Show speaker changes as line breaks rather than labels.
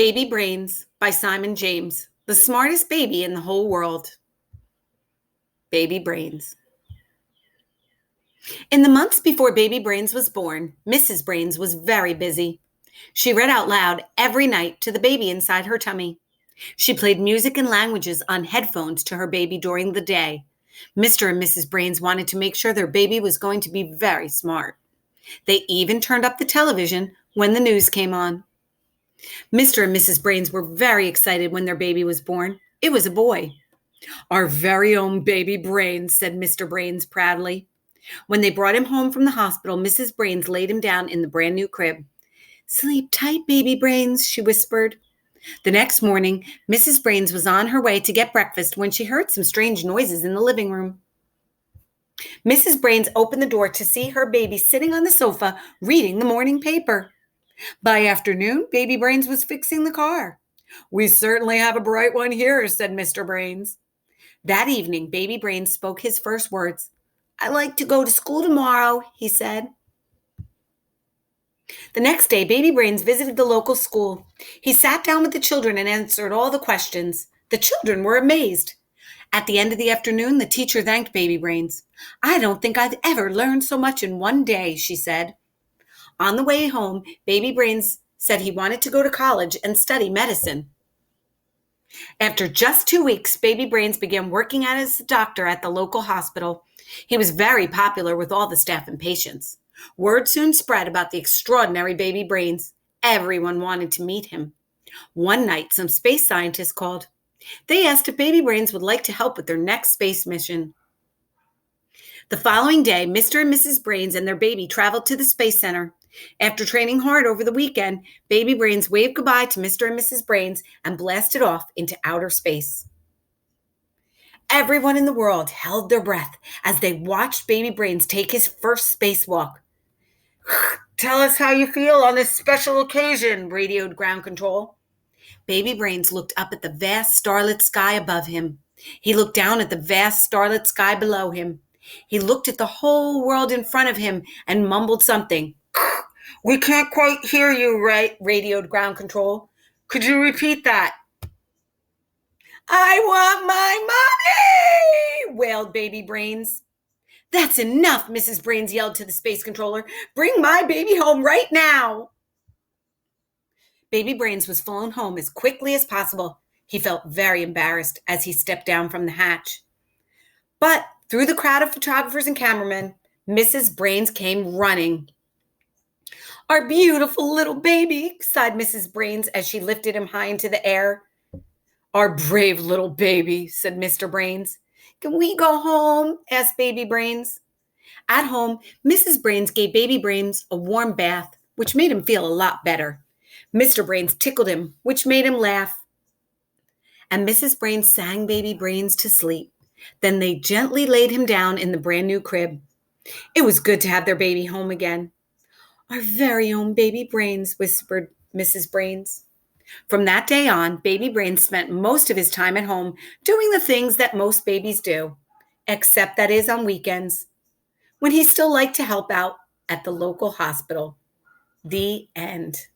Baby Brains by Simon James, the smartest baby in the whole world. Baby Brains. In the months before Baby Brains was born, Mrs. Brains was very busy. She read out loud every night to the baby inside her tummy. She played music and languages on headphones to her baby during the day. Mr. and Mrs. Brains wanted to make sure their baby was going to be very smart. They even turned up the television when the news came on. Mr. and Mrs. Brains were very excited when their baby was born. It was a boy. "Our very own baby Brains," said Mr. Brains proudly. When they brought him home from the hospital, Mrs. Brains laid him down in the brand new crib. "Sleep tight, baby Brains," she whispered. The next morning, Mrs. Brains was on her way to get breakfast when she heard some strange noises in the living room. Mrs. Brains opened the door to see her baby sitting on the sofa reading the morning paper. By afternoon, Baby Brains was fixing the car. "We certainly have a bright one here," said Mr. Brains. That evening, Baby Brains spoke his first words. "I like to go to school tomorrow," he said. The next day, Baby Brains visited the local school. He sat down with the children and answered all the questions. The children were amazed. At the end of the afternoon, the teacher thanked Baby Brains. "I don't think I've ever learned so much in one day," she said. On the way home, Baby Brains said he wanted to go to college and study medicine. After just 2 weeks, Baby Brains began working as a doctor at the local hospital. He was very popular with all the staff and patients. Word soon spread about the extraordinary Baby Brains. Everyone wanted to meet him. One night, some space scientists called. They asked if Baby Brains would like to help with their next space mission. The following day, Mr. and Mrs. Brains and their baby traveled to the Space Center. After training hard over the weekend, Baby Brains waved goodbye to Mr. and Mrs. Brains and blasted off into outer space. Everyone in the world held their breath as they watched Baby Brains take his first spacewalk. "Tell us how you feel on this special occasion," radioed ground control. Baby Brains looked up at the vast starlit sky above him. He looked down at the vast starlit sky below him. He looked at the whole world in front of him and mumbled something. "We can't quite hear you," radioed ground control. "Could you repeat that?" "I want my money," wailed Baby Brains. "That's enough," Mrs. Brains yelled to the space controller. "Bring my baby home right now." Baby Brains was flown home as quickly as possible. He felt very embarrassed as he stepped down from the hatch. But through the crowd of photographers and cameramen, Mrs. Brains came running. "Our beautiful little baby," sighed Mrs. Brains as she lifted him high into the air. "Our brave little baby," said Mr. Brains. "Can we go home?" asked Baby Brains. At home, Mrs. Brains gave Baby Brains a warm bath, which made him feel a lot better. Mr. Brains tickled him, which made him laugh. And Mrs. Brains sang Baby Brains to sleep. Then they gently laid him down in the brand new crib. It was good to have their baby home again. "Our very own Baby Brains," whispered Mrs. Brains. From that day on, Baby Brains spent most of his time at home doing the things that most babies do, except that is on weekends, when he still liked to help out at the local hospital. The end.